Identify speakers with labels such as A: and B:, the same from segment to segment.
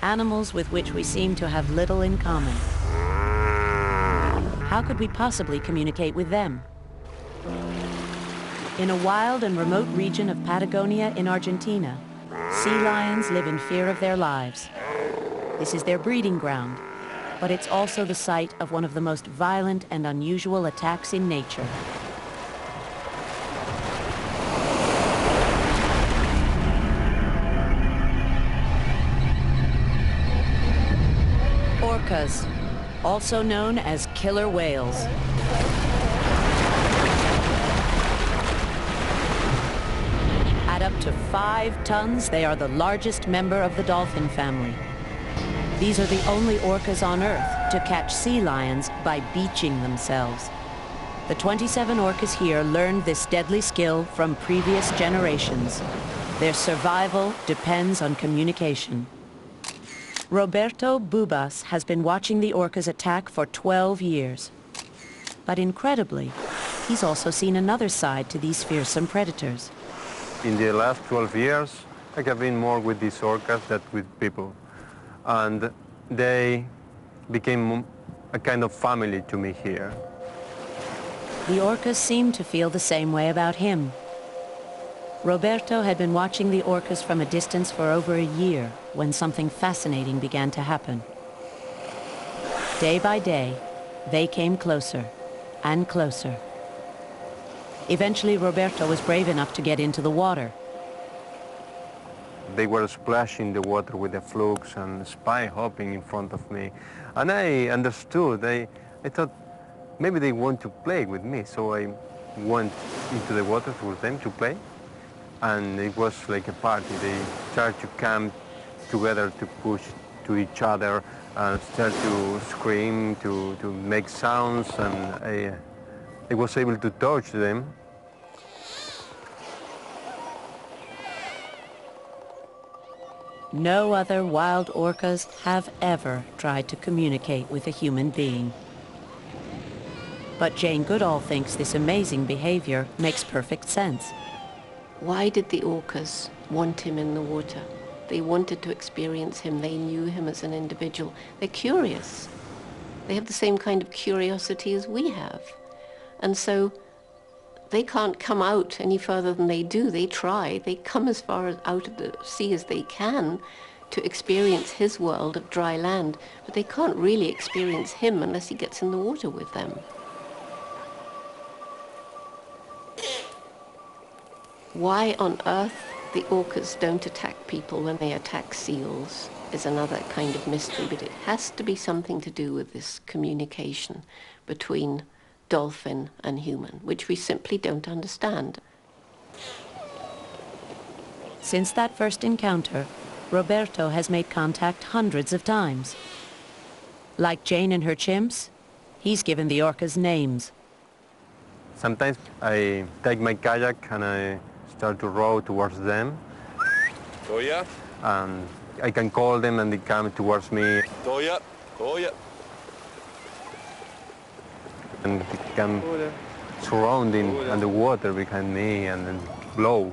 A: animals with which we seem to have little in common. How could we possibly communicate with them? In a wild and remote region of Patagonia in Argentina, sea lions live in fear of their lives. This is their breeding ground, but it's also the site of one of the most violent and unusual attacks in nature. Orcas, also known as killer whales. At up to 5 tons, they are the largest member of the dolphin family. These are the only orcas on Earth to catch sea lions by beaching themselves. The 27 orcas here learned this deadly skill from previous generations. Their survival depends on communication. Roberto Bubas has been watching the orcas attack for 12 years. But incredibly, he's also seen another side to these fearsome predators.
B: In the last 12 years, I have been more with these orcas than with people. And they became a kind of family to me here.
A: The orcas seem to feel the same way about him. Roberto had been watching the orcas from a distance for over a year when something fascinating began to happen. Day by day, they came closer and closer. Eventually, Roberto was brave enough to get into the water.
B: They were splashing the water with the flukes and spy hopping in front of me. And I understood. I thought maybe they want to play with me, so I went into the water with them to play. And it was like a party. They started to come together to push to each other and start to scream, to make sounds, and I was able to touch them.
A: No other wild orcas have ever tried to communicate with a human being. But Jane Goodall thinks this amazing behavior makes perfect sense.
C: Why did the orcas want him in the water? They wanted to experience him. They knew him as an individual. They're curious. They have the same kind of curiosity as we have. And so they can't come out any further than they do. They try. They come as far out of the sea as they can to experience his world of dry land, but they can't really experience him unless he gets in the water with them. Why on earth the orcas don't attack people when they attack seals is another kind of mystery, but it has to be something to do with this communication between dolphin and human, which we simply don't understand.
A: Since that first encounter, Roberto has made contact hundreds of times. Like Jane and her chimps, he's given the orcas names.
B: Sometimes I take my kayak and I start to row towards them.
D: Toya.
B: And I can call them and they come towards me.
D: Toya. Toya.
B: And they come surrounding underwater behind me and then blow,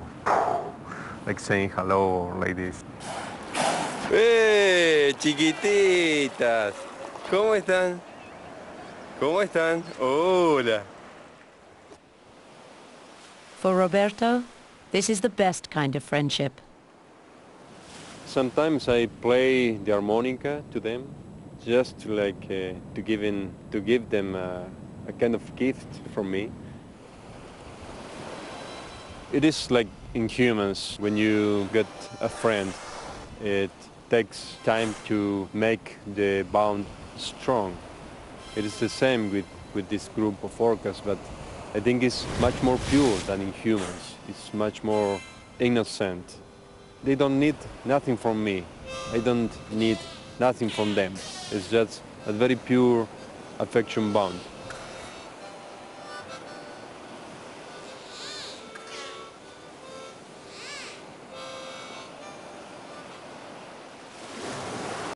B: like saying hello or like this.
D: ¡Eh, chiquititas! ¿Cómo están? ¿Cómo están? Hola.
A: For Roberto, this is the best kind of friendship.
B: Sometimes I play the harmonica to them, just to give them a kind of gift from me. It is like in humans, when you get a friend, it takes time to make the bond strong. It is the same with this group of orcas, but I think it's much more pure than in humans. It's much more innocent. They don't need nothing from me. I don't need nothing from them. It's just a very pure affection bond.